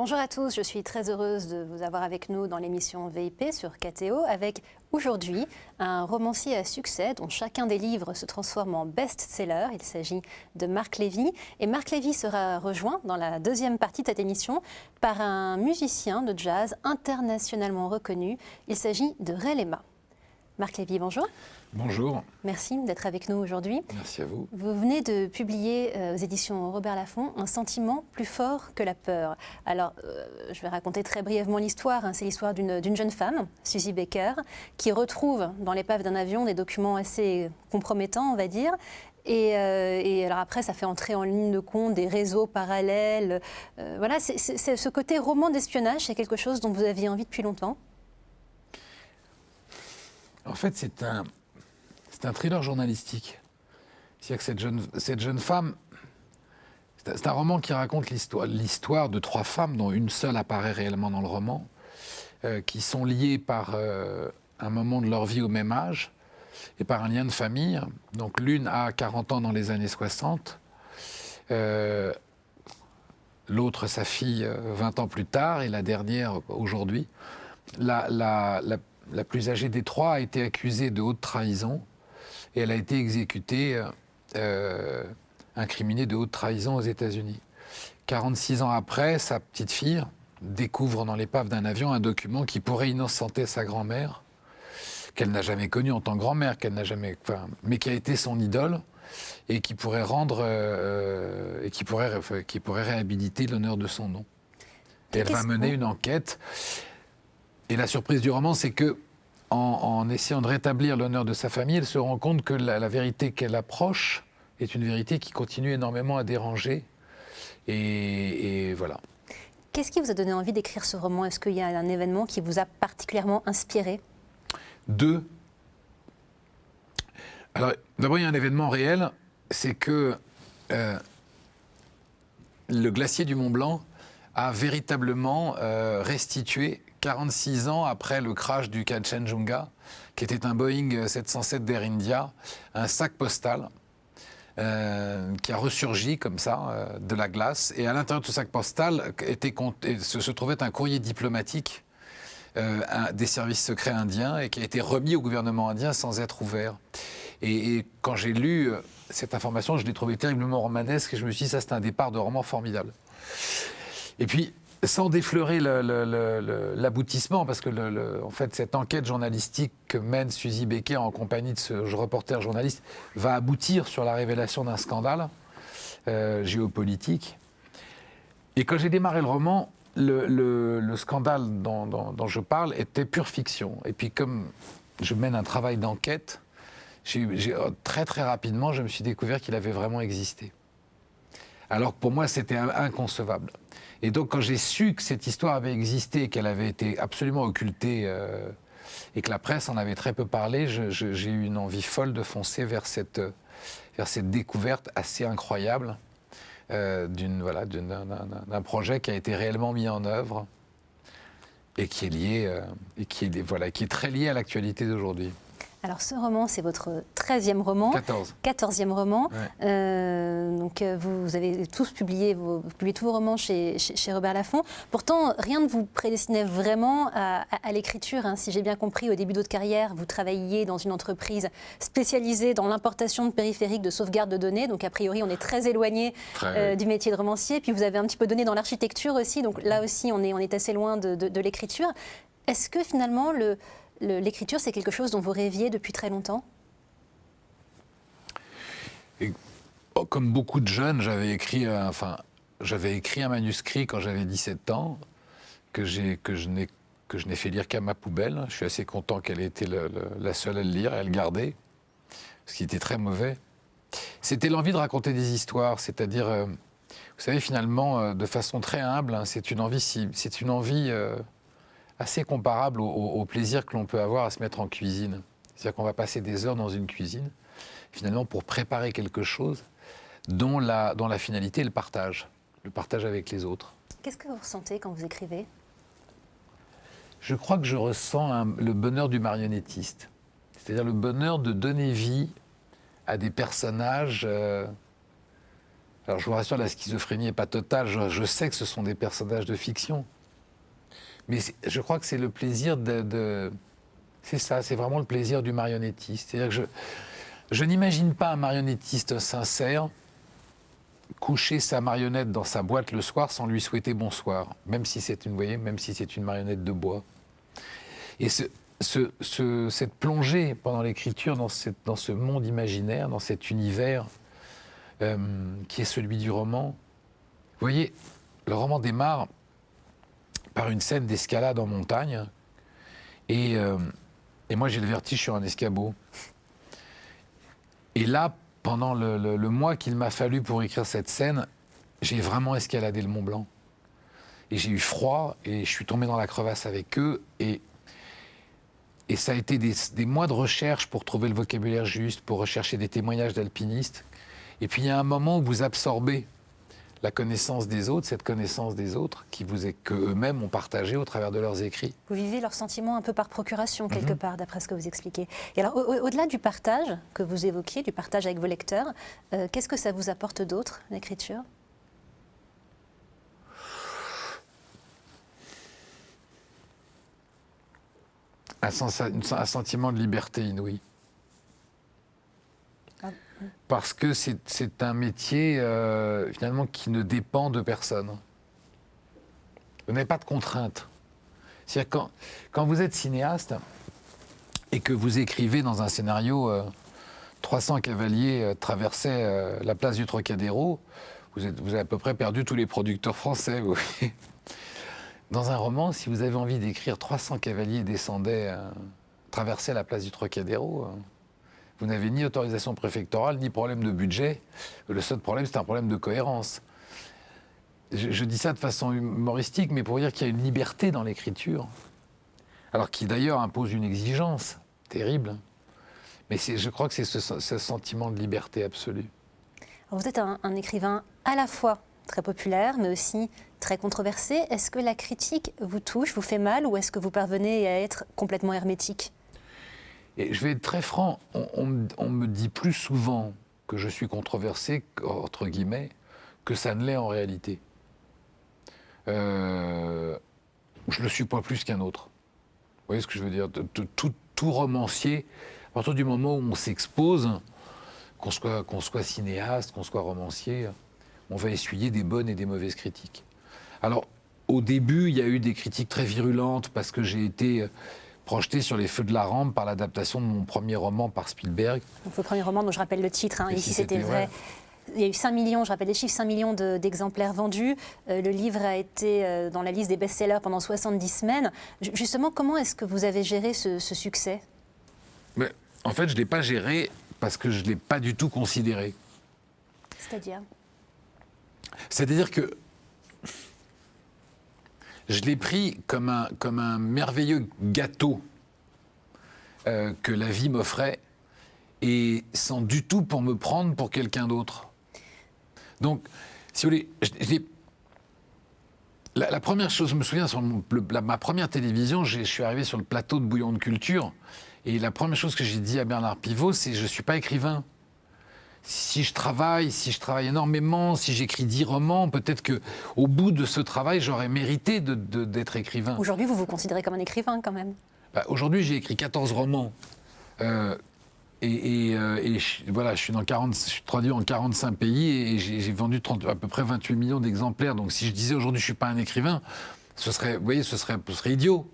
Bonjour à tous, je suis très heureuse de vous avoir avec nous dans l'émission VIP sur KTO avec aujourd'hui un romancier à succès dont chacun des livres se transforme en best-seller. Il s'agit de Marc Lévy et Marc Lévy sera rejoint dans la deuxième partie de cette émission par un musicien de jazz internationalement reconnu. Il s'agit de Ray Lema. Marc Lévy, bonjour. Bonjour. Merci d'être avec nous aujourd'hui. Merci à vous. Vous venez de publier aux éditions Robert Laffont Un sentiment plus fort que la peur. Alors, je vais raconter très brièvement l'histoire. C'est l'histoire d'une jeune femme, Susie Baker, qui retrouve dans l'épave d'un avion des documents assez compromettants, on va dire. Et alors après, ça fait entrer en ligne de compte des réseaux parallèles. Voilà, c'est ce côté roman d'espionnage, c'est quelque chose dont vous aviez envie depuis longtemps. En fait, c'est un thriller journalistique. C'est-à-dire que cette jeune femme, c'est un roman qui raconte l'histoire de trois femmes, dont une seule apparaît réellement dans le roman, qui sont liées par un moment de leur vie au même âge et par un lien de famille. Donc l'une a 40 ans dans les années 60, l'autre, sa fille, 20 ans plus tard, et la dernière, aujourd'hui. La plus âgée des trois a été accusée de haute trahison et elle a été exécutée, incriminée de haute trahison aux États-Unis. 46 ans après, sa petite fille découvre dans l'épave d'un avion un document qui pourrait innocenter sa grand-mère, qu'elle n'a jamais connue en tant que grand-mère, mais qui a été son idole et qui pourrait qui pourrait réhabiliter l'honneur de son nom. Et elle va mener une enquête. Et la surprise du roman, c'est que, en essayant de rétablir l'honneur de sa famille, elle se rend compte que la vérité qu'elle approche est une vérité qui continue énormément à déranger. Et voilà. Qu'est-ce qui vous a donné envie d'écrire ce roman? Est-ce qu'il y a un événement qui vous a particulièrement inspiré? Deux. Alors, d'abord, il y a un événement réel, c'est que le glacier du Mont Blanc a véritablement restitué 46 ans après le crash du Kanchenjunga, qui était un Boeing 707 d'Air India, un sac postal qui a ressurgi comme ça de la glace. Et à l'intérieur de ce sac postal se trouvait un courrier diplomatique des services secrets indiens et qui a été remis au gouvernement indien sans être ouvert. Et quand j'ai lu cette information, je l'ai trouvé terriblement romanesque et je me suis dit, ça c'est un départ de roman formidable. Et puis, sans défleurer l'aboutissement, parce que en fait, cette enquête journalistique que mène Susie Baker en compagnie de ce reporter journaliste va aboutir sur la révélation d'un scandale géopolitique. Et quand j'ai démarré le roman, le scandale dont je parle était pure fiction. Et puis comme je mène un travail d'enquête, très très rapidement, je me suis découvert qu'il avait vraiment existé. Alors que pour moi, c'était inconcevable. Et donc, quand j'ai su que cette histoire avait existé, qu'elle avait été absolument occultée et que la presse en avait très peu parlé, j'ai eu une envie folle de foncer vers cette découverte assez incroyable d'un projet qui a été réellement mis en œuvre et qui est lié, qui est très lié à l'actualité d'aujourd'hui. Alors ce roman, c'est votre 13e roman. 14e roman. Ouais. Donc vous avez tous publié tous vos romans chez Robert Laffont. Pourtant, rien ne vous prédestinait vraiment à l'écriture. Si j'ai bien compris, au début de votre carrière, vous travailliez dans une entreprise spécialisée dans l'importation de périphériques de sauvegarde de données. Donc a priori, on est très éloigné du métier de romancier. Puis vous avez un petit peu donné dans l'architecture aussi. Donc là aussi, on est assez loin de l'écriture. Est-ce que finalement, l'écriture, c'est quelque chose dont vous rêviez depuis très longtemps? Comme beaucoup de jeunes, j'avais écrit un manuscrit quand j'avais 17 ans, que je n'ai fait lire qu'à ma poubelle. Je suis assez content qu'elle ait été la seule à le lire et à le garder, parce qu'il était très mauvais. C'était l'envie de raconter des histoires, c'est-à-dire, vous savez, finalement, de façon très humble, c'est une envie assez comparable au plaisir que l'on peut avoir à se mettre en cuisine. C'est-à-dire qu'on va passer des heures dans une cuisine, finalement, pour préparer quelque chose dont la finalité est le partage avec les autres. Qu'est-ce que vous ressentez quand vous écrivez? Je crois que je ressens le bonheur du marionnettiste. C'est-à-dire le bonheur de donner vie à des personnages Alors je vous rassure, la schizophrénie n'est pas totale, je sais que ce sont des personnages de fiction. Mais je crois que c'est le plaisir c'est ça, c'est vraiment le plaisir du marionnettiste. C'est-à-dire que je n'imagine pas un marionnettiste sincère coucher sa marionnette dans sa boîte le soir sans lui souhaiter bonsoir, même si c'est une, vous voyez, même si c'est une marionnette de bois. Et cette plongée pendant l'écriture dans ce monde imaginaire, dans cet univers qui est celui du roman. Vous voyez, le roman démarre par une scène d'escalade en montagne et moi j'ai le vertige sur un escabeau. Et là, pendant le mois qu'il m'a fallu pour écrire cette scène, j'ai vraiment escaladé le Mont Blanc. Et j'ai eu froid et je suis tombé dans la crevasse avec eux et ça a été des mois de recherche pour trouver le vocabulaire juste, pour rechercher des témoignages d'alpinistes. Et puis il y a un moment où vous absorbez la connaissance des autres, cette connaissance des autres qu'eux-mêmes ont partagée au travers de leurs écrits. Vous vivez leurs sentiments un peu par procuration, quelque part, d'après ce que vous expliquez. Et alors, au-delà du partage que vous évoquiez, du partage avec vos lecteurs, qu'est-ce que ça vous apporte d'autre, l'écriture ? Un sentiment de liberté inouï. Parce que c'est un métier, finalement, qui ne dépend de personne. Vous n'avez pas de contraintes. C'est-à-dire quand vous êtes cinéaste et que vous écrivez dans un scénario 300 cavaliers traversaient la place du Trocadéro, vous avez à peu près perdu tous les producteurs français. Vous voyez. Dans un roman, si vous avez envie d'écrire 300 cavaliers traversaient la place du Trocadéro, vous n'avez ni autorisation préfectorale, ni problème de budget. Le seul problème, c'est un problème de cohérence. Je dis ça de façon humoristique, mais pour dire qu'il y a une liberté dans l'écriture, alors qui d'ailleurs impose une exigence terrible. Mais je crois que c'est ce sentiment de liberté absolue. Alors vous êtes un écrivain à la fois très populaire, mais aussi très controversé. Est-ce que la critique vous touche, vous fait mal, ou est-ce que vous parvenez à être complètement hermétique ? Et je vais être très franc, on me dit plus souvent que je suis controversé, entre guillemets, que ça ne l'est en réalité. Je ne le suis pas plus qu'un autre. Vous voyez ce que je veux dire ? Tout romancier, à partir du moment où on s'expose, qu'on soit cinéaste, qu'on soit romancier, on va essuyer des bonnes et des mauvaises critiques. Alors, au début, il y a eu des critiques très virulentes parce que j'ai été projeté sur les feux de la rampe par l'adaptation de mon premier roman par Spielberg. Donc, le premier roman dont je rappelle le titre, Ici c'était vrai. Il y a eu 5 millions, je rappelle les chiffres, 5 millions d'exemplaires vendus. Le livre a été dans la liste des best-sellers pendant 70 semaines. Justement, comment est-ce que vous avez géré ce succès ? Mais, en fait, je ne l'ai pas géré parce que je ne l'ai pas du tout considéré. C'est-à-dire ? C'est-à-dire que je l'ai pris comme un merveilleux gâteau que la vie m'offrait et sans du tout pour me prendre pour quelqu'un d'autre. Donc, si vous voulez, la première chose, je me souviens, sur ma première télévision, je suis arrivé sur le plateau de Bouillon de Culture et la première chose que j'ai dit à Bernard Pivot, c'est « je ne suis pas écrivain ». Si je travaille énormément, si j'écris 10 romans, peut-être qu'au bout de ce travail, j'aurais mérité d'être écrivain. Aujourd'hui, vous vous considérez comme un écrivain, quand même ? Aujourd'hui, j'ai écrit 14 romans. Voilà, je suis traduit en 45 pays et j'ai vendu à peu près 28 millions d'exemplaires. Donc si je disais aujourd'hui, je ne suis pas un écrivain, ce serait idiot.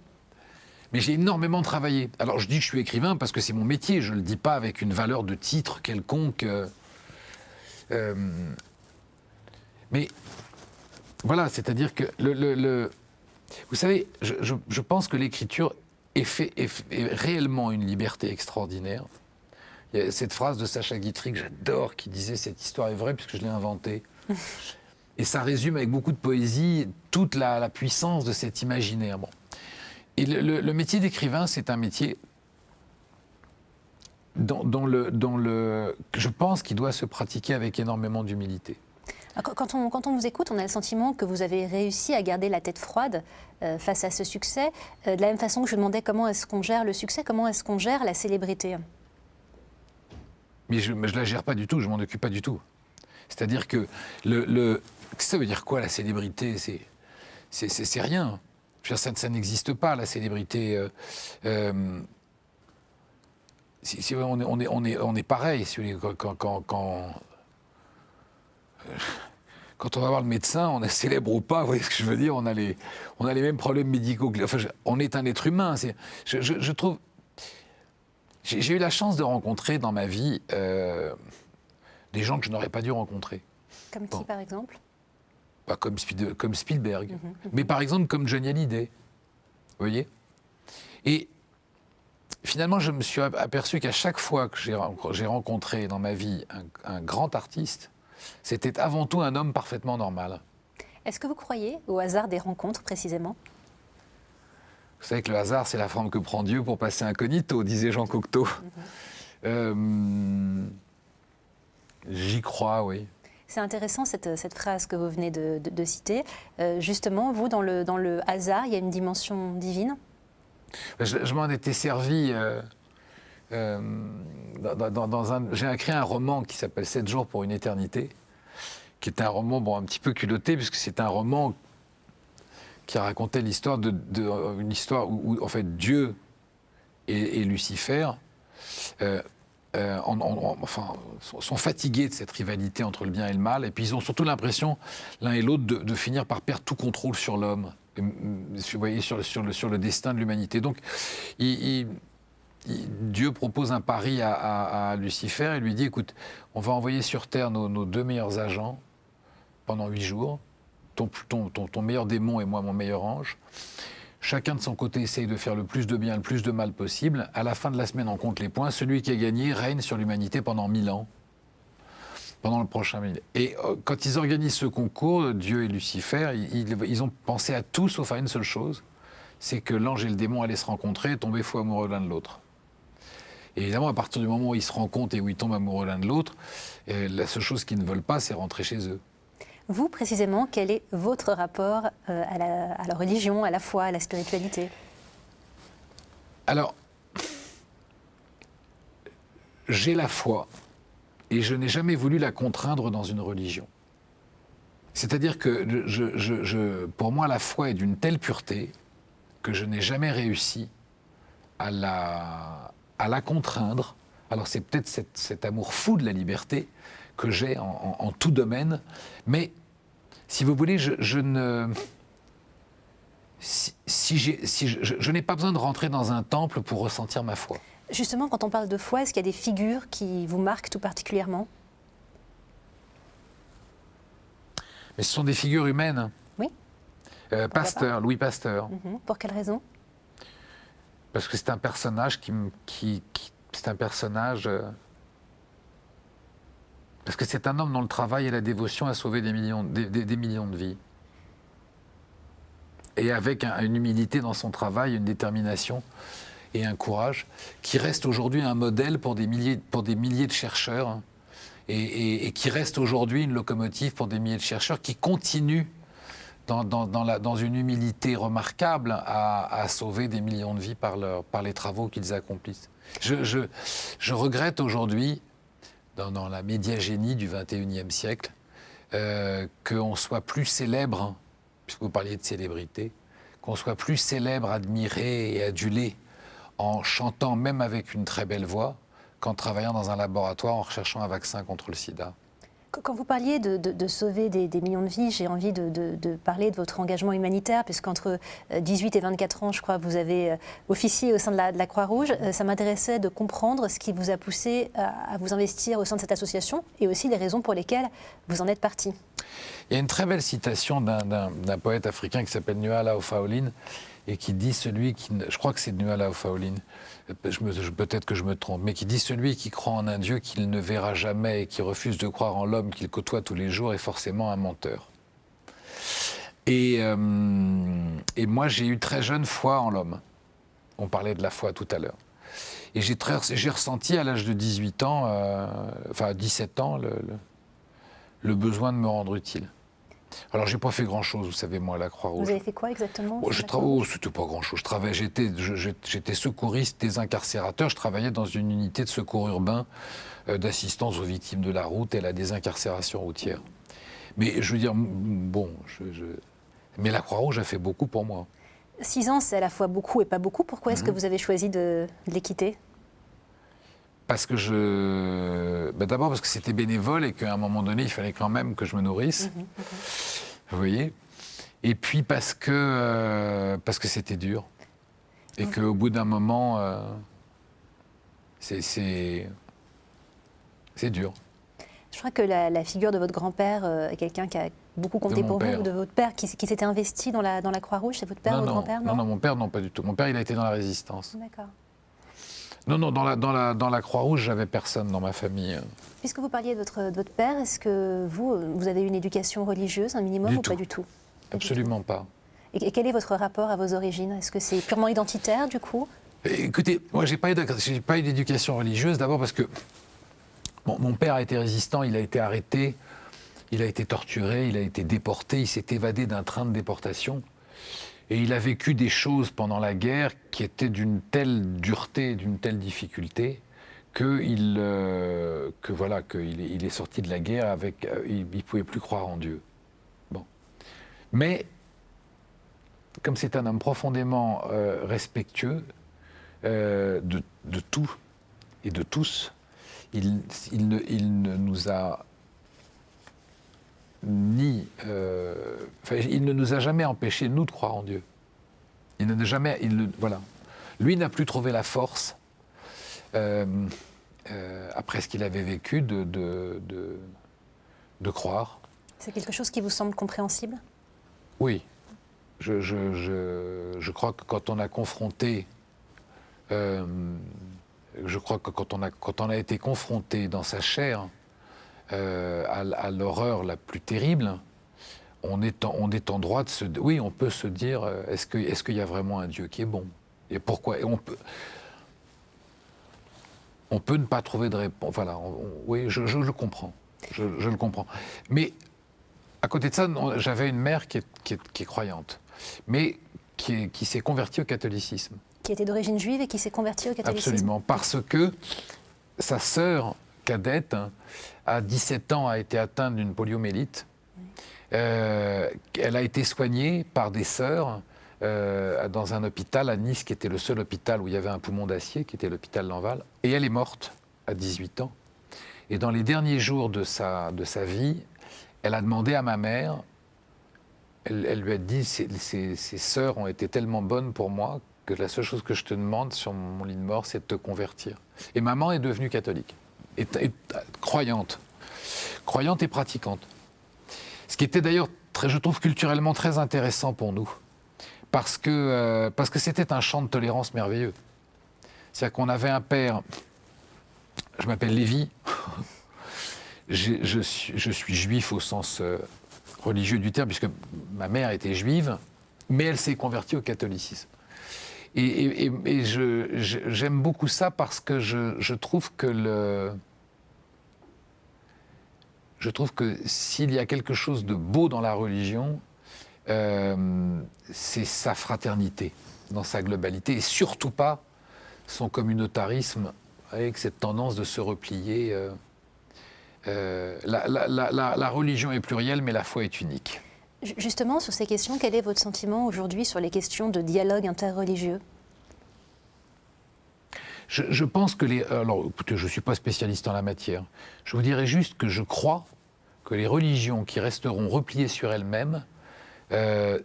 Mais j'ai énormément travaillé. Alors je dis que je suis écrivain parce que c'est mon métier, je ne le dis pas avec une valeur de titre quelconque. Mais voilà, c'est-à-dire que vous savez, je pense que l'écriture est réellement une liberté extraordinaire. Il y a cette phrase de Sacha Guitry que j'adore, qui disait « cette histoire est vraie puisque je l'ai inventée ». Et ça résume avec beaucoup de poésie toute la puissance de cet imaginaire. Bon. Et le métier d'écrivain, c'est un métier je pense qu'il doit se pratiquer avec énormément d'humilité. Quand on vous écoute, on a le sentiment que vous avez réussi à garder la tête froide face à ce succès. De la même façon que je demandais comment est-ce qu'on gère le succès, comment est-ce qu'on gère la célébrité ? Mais je ne la gère pas du tout, je ne m'en occupe pas du tout. C'est-à-dire que ça veut dire quoi la célébrité? C'est rien. Je veux dire, ça n'existe pas, la célébrité. On est pareil. Quand on va voir le médecin, on est célèbre ou pas, vous voyez ce que je veux dire, on a les mêmes problèmes médicaux. Enfin, on est un être humain. Je trouve. J'ai eu la chance de rencontrer dans ma vie des gens que je n'aurais pas dû rencontrer. Comme qui, par exemple? Comme Spielberg. Mais par exemple, comme Johnny Hallyday. Vous voyez? Et finalement, je me suis aperçu qu'à chaque fois que j'ai rencontré dans ma vie un grand artiste, c'était avant tout un homme parfaitement normal. Est-ce que vous croyez au hasard des rencontres, précisément? Vous savez que le hasard, c'est la forme que prend Dieu pour passer incognito, disait Jean Cocteau. J'y crois, oui. C'est intéressant cette phrase que vous venez de citer. Justement, vous, dans le hasard, il y a une dimension divine? Je m'en étais servi. J'ai écrit un roman qui s'appelle 7 jours pour une éternité, qui est un roman un petit peu culotté, puisque c'est un roman qui racontait l'histoire une histoire où en fait Dieu et Lucifer sont fatigués de cette rivalité entre le bien et le mal, et puis ils ont surtout l'impression l'un et l'autre de finir par perdre tout contrôle sur l'homme, vous voyez, sur le destin de l'humanité. Donc Dieu propose un pari à Lucifer et lui dit, écoute, on va envoyer sur Terre nos 2 meilleurs agents pendant 8 jours, ton meilleur démon et moi mon meilleur ange. Chacun de son côté essaye de faire le plus de bien, le plus de mal possible. À la fin de la semaine, on compte les points. Celui qui a gagné règne sur l'humanité pendant 1000 ans. Pendant le prochain 1000. Et quand ils organisent ce concours, Dieu et Lucifer, ils ont pensé à tout sauf à une seule chose, c'est que l'ange et le démon allaient se rencontrer et tomber fou amoureux l'un de l'autre. Et évidemment, à partir du moment où ils se rencontrent et où ils tombent amoureux l'un de l'autre, la seule chose qu'ils ne veulent pas, c'est rentrer chez eux. Vous, précisément, quel est votre rapport à la religion, à la foi, à la spiritualité? Alors, j'ai la foi et je n'ai jamais voulu la contraindre dans une religion. C'est-à-dire que pour moi, la foi est d'une telle pureté que je n'ai jamais réussi à la contraindre. Alors c'est peut-être cet amour fou de la liberté que j'ai en tout domaine, mais si vous voulez, je n'ai pas besoin de rentrer dans un temple pour ressentir ma foi. Justement, quand on parle de foi, est-ce qu'il y a des figures qui vous marquent tout particulièrement? Mais ce sont des figures humaines. Oui. Pasteur, Louis Pasteur. Pour quelle raison? Parce que c'est un personnage c'est un personnage. Parce que c'est un homme dont le travail et la dévotion a sauvé des millions de vies. Et avec une humilité dans son travail, une détermination et un courage qui reste aujourd'hui un modèle pour des milliers de chercheurs et qui reste aujourd'hui une locomotive pour des milliers de chercheurs qui continuent dans une humilité remarquable à sauver des millions de vies par les travaux qu'ils accomplissent. Je regrette aujourd'hui, dans la médiagénie du XXIe siècle, qu'on soit plus célèbre, puisque vous parliez de célébrité, qu'on soit plus célèbre, admiré et adulé en chantant, même avec une très belle voix, qu'en travaillant dans un laboratoire en recherchant un vaccin contre le sida. Quand vous parliez de sauver des millions de vies, j'ai envie de parler de votre engagement humanitaire, puisqu'entre 18 et 24 ans, je crois, vous avez officié au sein de la Croix-Rouge. Ça m'intéressait de comprendre ce qui vous a poussé à vous investir au sein de cette association et aussi les raisons pour lesquelles vous en êtes parti. Il y a une très belle citation d'un poète africain qui s'appelle Nuala Ofaoline et qui dit je crois que c'est Nuala Ofaoline, peut-être que je me trompe, mais qui dit celui qui croit en un Dieu qu'il ne verra jamais et qui refuse de croire en l'homme qu'il côtoie tous les jours est forcément un menteur. Et moi, j'ai eu très jeune foi en l'homme. On parlait de la foi tout à l'heure. Et j'ai ressenti à l'âge de 18 ans, 17 ans, le besoin de me rendre utile. Alors, j'ai pas fait grand-chose, vous savez, moi, à la Croix-Rouge. Vous avez fait quoi exactement? C'était pas grand-chose. J'étais secouriste désincarcérateur. Je travaillais dans une unité de secours urbain d'assistance aux victimes de la route et à la désincarcération routière. Mais je veux dire, bon, mais la Croix-Rouge a fait beaucoup pour moi. 6 ans, c'est à la fois beaucoup et pas beaucoup. Pourquoi est-ce que vous avez choisi de les quitter? Parce que d'abord parce que c'était bénévole et qu'à un moment donné, il fallait quand même que je me nourrisse. Vous voyez? Et puis parce que c'était dur. Et qu'au bout d'un moment, c'est dur. Je crois que la figure de votre grand-père est quelqu'un qui a beaucoup compté pour vous, ou de votre père qui s'était investi dans la Croix-Rouge. C'est votre père ou votre grand-père? Non, mon père, non, pas du tout. Mon père, il a été dans la résistance. D'accord. Non, dans la Croix-Rouge, j'avais personne dans ma famille. Puisque vous parliez de votre père, est-ce que vous avez une éducation religieuse, un minimum, ou pas du tout? Absolument pas. Et quel est votre rapport à vos origines? Est-ce que c'est purement identitaire, du coup? Écoutez, moi, j'ai pas eu d'éducation religieuse, d'abord parce que mon père a été résistant, il a été arrêté, il a été torturé, il a été déporté, il s'est évadé d'un train de déportation. Et il a vécu des choses pendant la guerre qui étaient d'une telle dureté, d'une telle difficulté, qu'il est sorti de la guerre avec... il ne pouvait plus croire en Dieu. Bon. Mais, comme c'est un homme profondément respectueux de tout et de tous, il ne nous a il ne nous a jamais empêché, nous, de croire en Dieu. Voilà. Lui n'a plus trouvé la force, après ce qu'il avait vécu, de croire. C'est quelque chose qui vous semble compréhensible? Oui. Je crois que quand on a confronté... je crois que quand on a été confronté dans sa chair à l'horreur la plus terrible, on est en droit de se... Oui, on peut se dire, est-ce qu'il y a vraiment un Dieu qui est bon? Et pourquoi? Et on peut ne pas trouver de réponse. Voilà, oui, je le comprends. Je le comprends. Mais à côté de ça, j'avais une mère qui est croyante, mais qui s'est convertie au catholicisme. Qui était d'origine juive et qui s'est convertie au catholicisme. Absolument, parce que sa sœur cadette, à 17 ans, a été atteinte d'une poliomyélite. Elle a été soignée par des sœurs dans un hôpital à Nice, qui était le seul hôpital où il y avait un poumon d'acier, qui était l'hôpital Lanval. Et elle est morte à 18 ans. Et dans les derniers jours de sa vie, elle a demandé à ma mère, elle lui a dit, ces sœurs ont été tellement bonnes pour moi que la seule chose que je te demande sur mon lit de mort, c'est de te convertir. Et maman est devenue catholique, et croyante et pratiquante. Ce qui était d'ailleurs, je trouve, culturellement très intéressant pour nous, parce que c'était un champ de tolérance merveilleux. C'est-à-dire qu'on avait un père, je m'appelle Lévi, je suis juif au sens religieux du terme, puisque ma mère était juive, mais elle s'est convertie au catholicisme. Et j'aime beaucoup ça parce que je trouve que s'il y a quelque chose de beau dans la religion, c'est sa fraternité dans sa globalité, et surtout pas son communautarisme avec cette tendance de se replier. La religion est plurielle, mais la foi est unique. Justement, sur ces questions, quel est votre sentiment aujourd'hui sur les questions de dialogue interreligieux? Je pense que alors, écoutez, je ne suis pas spécialiste en la matière. Je vous dirais juste que je crois que les religions qui resteront repliées sur elles-mêmes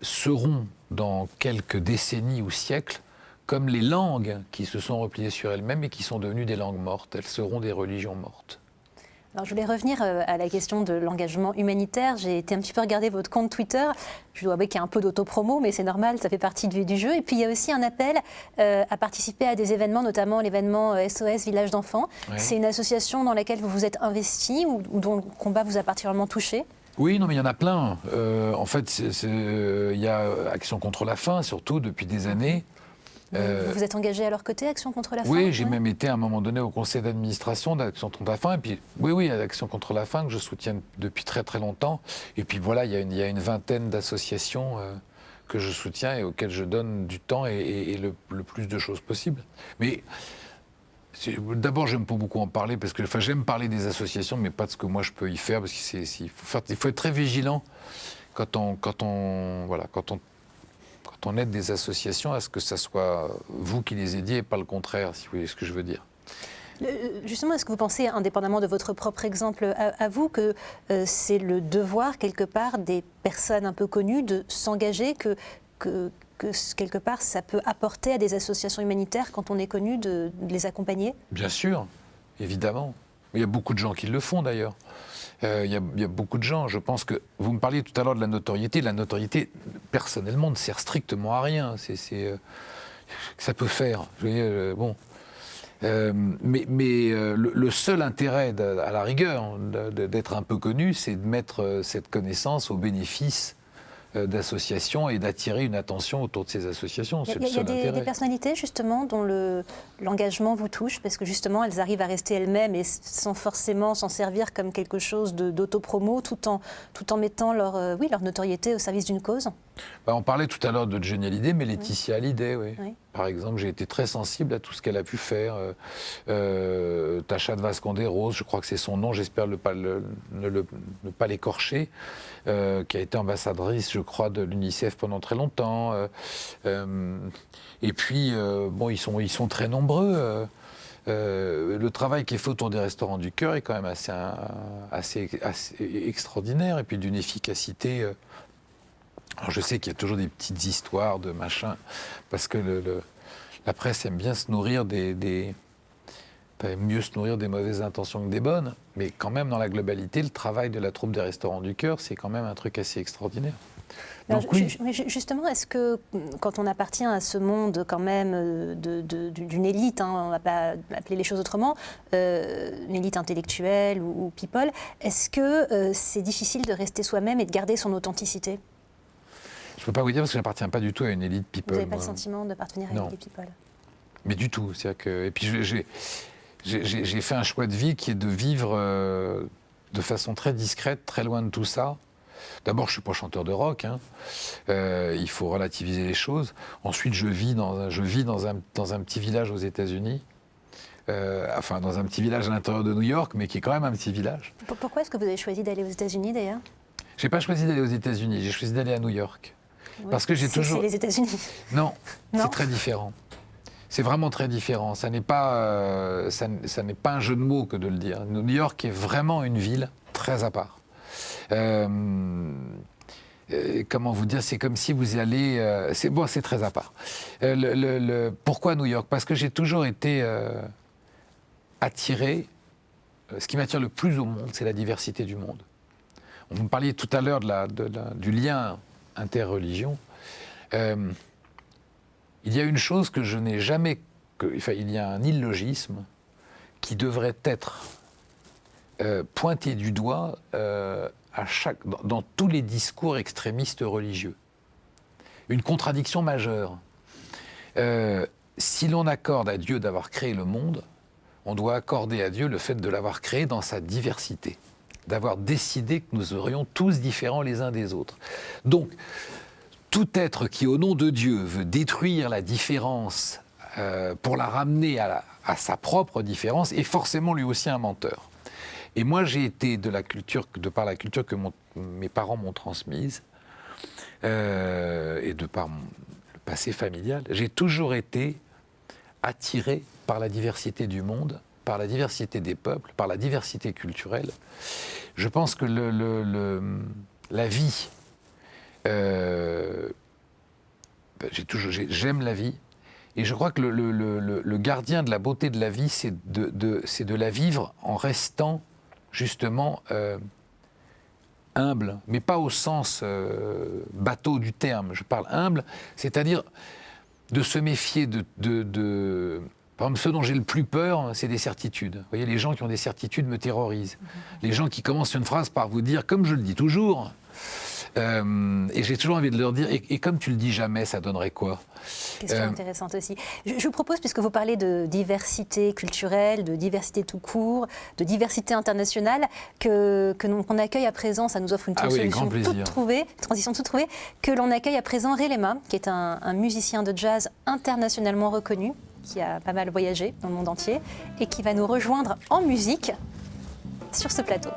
seront, dans quelques décennies ou siècles, comme les langues qui se sont repliées sur elles-mêmes et qui sont devenues des langues mortes. Elles seront des religions mortes. Alors, je voulais revenir à la question de l'engagement humanitaire. J'ai été un petit peu regarder votre compte Twitter. Je dois avouer qu'il y a un peu d'autopromo, mais c'est normal, ça fait partie du jeu. Et puis, il y a aussi un appel à participer à des événements, notamment l'événement SOS Village d'Enfants. Oui. C'est une association dans laquelle vous vous êtes investi ou dont le combat vous a particulièrement touché? Oui, non, mais il y en a plein. En fait, il y a Action contre la faim, surtout, depuis des années. Vous vous êtes engagé à leur côté, Action contre la faim? Oui, j'ai même été à un moment donné au conseil d'administration d'Action contre la faim. Et puis, oui, Action contre la faim que je soutiens depuis très très longtemps. Et puis voilà, il y a une vingtaine d'associations que je soutiens et auxquelles je donne du temps et le plus de choses possible. Mais d'abord, j'aime pas beaucoup en parler parce que j'aime parler des associations, mais pas de ce que moi je peux y faire parce qu'il faut être très vigilant quand on aide des associations, à ce que ça soit vous qui les aidiez et pas le contraire, si vous voyez ce que je veux dire. Justement, est-ce que vous pensez, indépendamment de votre propre exemple à vous, que c'est le devoir, quelque part, des personnes un peu connues de s'engager, que quelque part, ça peut apporter à des associations humanitaires, quand on est connu, de les accompagner? Bien sûr, évidemment. Il y a beaucoup de gens qui le font, d'ailleurs. Il y a beaucoup de gens. Je pense que vous me parliez tout à l'heure de la notoriété. La notoriété, personnellement, ne sert strictement à rien. Ça peut faire. Le seul intérêt, à la rigueur, d'être un peu connu, c'est de mettre cette connaissance au bénéfice d'associations et d'attirer une attention autour de ces associations. Il y a des personnalités, justement, dont l'engagement vous touche, parce que, justement, elles arrivent à rester elles-mêmes et sans forcément s'en servir comme quelque chose d'autopromo, tout en mettant leur notoriété au service d'une cause. On parlait tout à l'heure de Johnny Hallyday, mais Laetitia Hallyday, oui. Par exemple, j'ai été très sensible à tout ce qu'elle a pu faire. Tacha de Vasconderos, je crois que c'est son nom, j'espère ne pas l'écorcher, qui a été ambassadrice, je crois, de l'UNICEF pendant très longtemps. Et puis, ils sont très nombreux. Le travail qui est fait autour des Restaurants du Cœur est quand même assez extraordinaire, et puis d'une efficacité. Alors je sais qu'il y a toujours des petites histoires de machin, parce que la presse aime bien se nourrir mieux se nourrir des mauvaises intentions que des bonnes, mais quand même dans la globalité, le travail de la troupe des Restaurants du Cœur, c'est quand même un truc assez extraordinaire. Donc, mais justement, est-ce que quand on appartient à ce monde quand même d'une élite, on ne va pas appeler les choses autrement, une élite intellectuelle ou people, est-ce que c'est difficile de rester soi-même et de garder son authenticité? Je ne peux pas vous dire parce que je n'appartiens pas du tout à une élite people. Vous n'avez pas le sentiment d'appartenir à une élite people? Mais du tout. Et puis j'ai fait un choix de vie qui est de vivre de façon très discrète, très loin de tout ça. D'abord, je ne suis pas chanteur de rock. Il faut relativiser les choses. Ensuite, je vis dans un petit village aux États-Unis. Dans un petit village à l'intérieur de New York, mais qui est quand même un petit village. Pourquoi est-ce que vous avez choisi d'aller aux États-Unis, d'ailleurs? Je n'ai pas choisi d'aller aux États-Unis. J'ai choisi d'aller à New York. Parce que j'ai toujours... C'est les États-Unis. Non, c'est très différent. C'est vraiment très différent. Ça n'est pas un jeu de mots que de le dire. New York est vraiment une ville très à part. Comment vous dire? C'est comme si vous y allez... c'est très à part. Pourquoi New York? Parce que j'ai toujours été attiré... Ce qui m'attire le plus au monde, c'est la diversité du monde. Vous me parliez tout à l'heure du lien interreligion. Il y a une chose que je n'ai jamais... il y a un illogisme qui devrait être pointé du doigt dans tous les discours extrémistes religieux. Une contradiction majeure. Si l'on accorde à Dieu d'avoir créé le monde, on doit accorder à Dieu le fait de l'avoir créé dans sa diversité, d'avoir décidé que nous serions tous différents les uns des autres. Donc, tout être qui, au nom de Dieu, veut détruire la différence pour la ramener à sa propre différence est forcément lui aussi un menteur. Et moi, j'ai été de par la culture que mes parents m'ont transmise, et de par le passé familial, j'ai toujours été attiré par la diversité du monde, par la diversité des peuples, par la diversité culturelle. Je pense que la vie, j'aime la vie, et je crois que le gardien de la beauté de la vie, c'est de la vivre en restant justement humble, mais pas au sens bateau du terme. Je parle humble, c'est-à-dire de se méfier Par exemple, ce dont j'ai le plus peur, c'est des certitudes. Vous voyez, les gens qui ont des certitudes me terrorisent. Les gens qui commencent une phrase par vous dire, comme je le dis toujours, Et j'ai toujours envie de leur dire, et comme tu le dis jamais, ça donnerait quoi? Question intéressante aussi. Je vous propose, puisque vous parlez de diversité culturelle, de diversité tout court, de diversité internationale, qu'on accueille à présent, ça nous offre une transition toute trouvée, que l'on accueille à présent Relema, qui est un musicien de jazz internationalement reconnu, qui a pas mal voyagé dans le monde entier, et qui va nous rejoindre en musique sur ce plateau.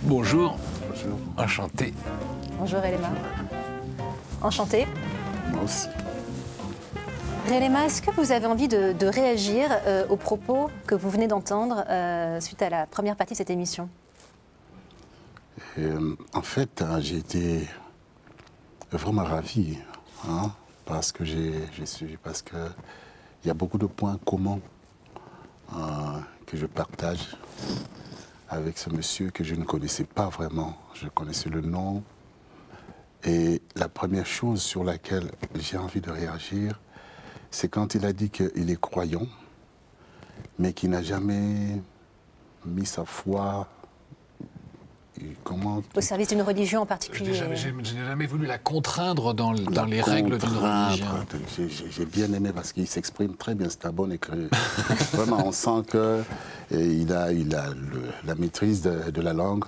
Bonjour. Bonjour. Enchanté. Bonjour Relema. Enchanté. Moi aussi. Relema, est-ce que vous avez envie de réagir aux propos que vous venez d'entendre suite à la première partie de cette émission? En fait, j'ai été vraiment ravi, parce que parce que il y a beaucoup de points communs que je partage avec ce monsieur que je ne connaissais pas vraiment. Je connaissais le nom. Et la première chose sur laquelle j'ai envie de réagir, c'est quand il a dit qu'il est croyant, mais qu'il n'a jamais mis sa foi au service d'une religion en particulier. Je n'ai jamais voulu la contraindre dans les règles d'une religion. J'ai bien aimé parce qu'il s'exprime très bien, c'est un bon écrivain. Vraiment, on sent qu'il a la maîtrise de la langue.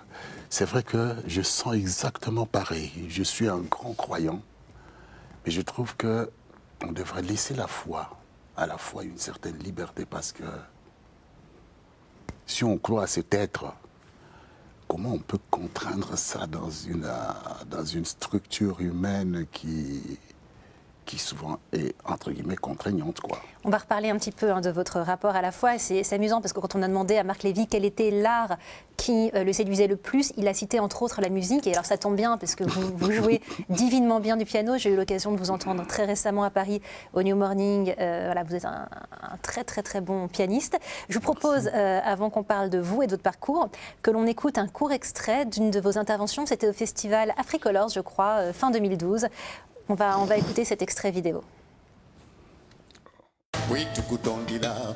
C'est vrai que je sens exactement pareil. Je suis un grand croyant, mais je trouve qu'on devrait laisser à la foi une certaine liberté, parce que si on croit à cet être, comment on peut contraindre ça dans une structure humaine qui souvent est, entre guillemets, contraignante, quoi. On va reparler un petit peu de votre rapport à la foi. C'est amusant parce que quand on a demandé à Marc Lévy quel était l'art qui le séduisait le plus, il a cité entre autres la musique. Et alors ça tombe bien parce que vous jouez divinement bien du piano. J'ai eu l'occasion de vous entendre très récemment à Paris au New Morning. Voilà, vous êtes un très très très bon pianiste. Je vous propose, avant qu'on parle de vous et de votre parcours, que l'on écoute un court extrait d'une de vos interventions. C'était au festival Africolors, je crois, fin 2012. On va écouter cet extrait vidéo. Oui, tukutondila,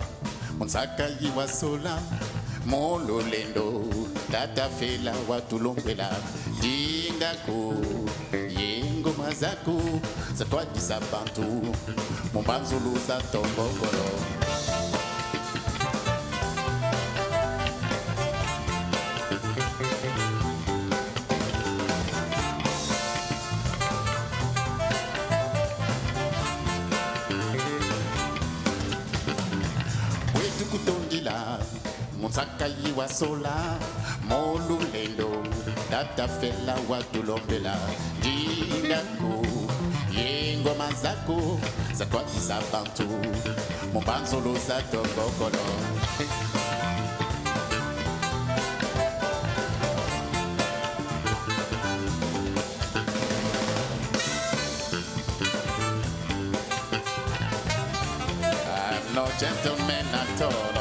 monsaka yiwa sola, mololendo, tata fela watulombela, dingako, yengo mazako, zatwa disabantu, mombanzulu za tombokolo. Monsaka yiwa sola, molulendo, tata fela watulombela, dingako, yengo mazako, zatwa isabantu, mombanzolo za tombokolo. I'm no gentleman at all.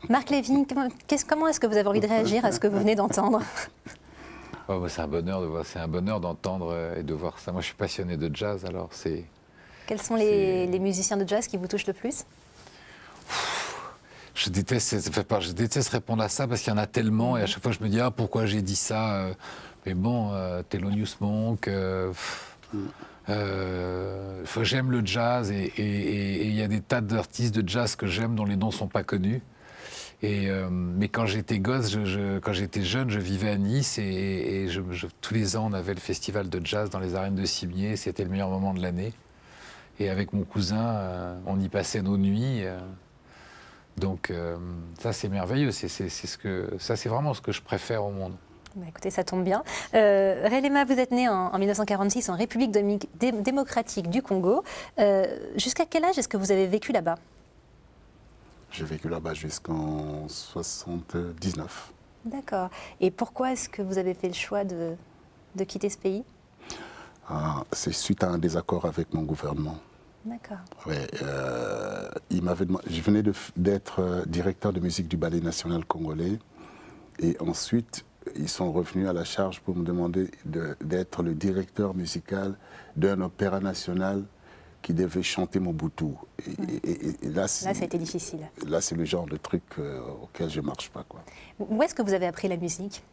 Marc Lévy, comment est-ce que vous avez envie de réagir à ce que vous venez d'entendre? C'est un bonheur d'entendre et de voir ça. Moi, je suis passionné de jazz, alors c'est... Quels sont les musiciens de jazz qui vous touchent le plus? Je déteste répondre à ça parce qu'il y en a tellement, et à chaque fois je me dis pourquoi j'ai dit ça, mais bon, Thelonious Monk, j'aime le jazz et il y a des tas d'artistes de jazz que j'aime dont les noms sont pas connus. Mais quand j'étais gosse, quand j'étais jeune, je vivais à Nice et tous les ans on avait le festival de jazz dans les arènes de Cimiez. C'était le meilleur moment de l'année. Et avec mon cousin, on y passait nos nuits. Donc ça c'est merveilleux. Ça c'est vraiment ce que je préfère au monde. Bah écoutez, ça tombe bien. Relema, vous êtes né en 1946 en République démocratique du Congo. Jusqu'à quel âge est-ce que vous avez vécu là-bas? J'ai vécu là-bas jusqu'en 79. D'accord. Et pourquoi est-ce que vous avez fait le choix de quitter ce pays? C'est suite à un désaccord avec mon gouvernement. D'accord. Ouais, je venais d'être directeur de musique du Ballet national congolais. Et ensuite, ils sont revenus à la charge pour me demander d'être le directeur musical d'un opéra national qui devait chanter Mobutu. Et là, Ça a été difficile. Là, c'est le genre de truc auquel je ne marche pas, quoi. Où est-ce que vous avez appris la musique?